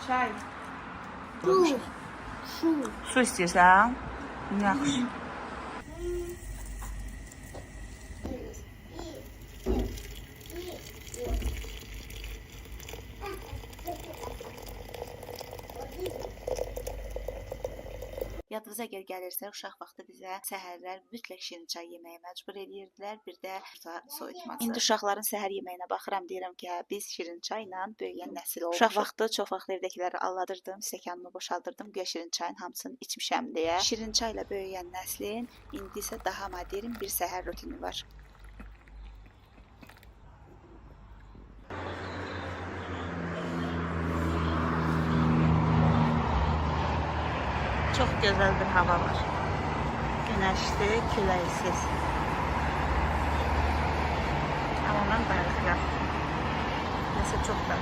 Çay. Su istəyirsən? Yaxşı. Yadınıza əgər gəlirsə, uşaq vaxtı bizə səhərlər mütləq şirin çay yeməyə məcbur edirdilər, bir də soyutması. İndi uşaqların səhər yeməyinə baxıram, deyirəm ki, biz şirin çayla böyüyən nəsil olmuşuq. Uşaq vaxtı çox vaxt evdəkiləri alladırdım, stəkanımı boşaldırdım, güya şirin çayın hamısını içmişəm deyə. Şirin çayla böyüyən nəslin indi isə daha modern bir səhər rutini var. Çox gözəl bir hava var. Günəşli, küləksiz. Amma mən darıxıram. Nəsə çox da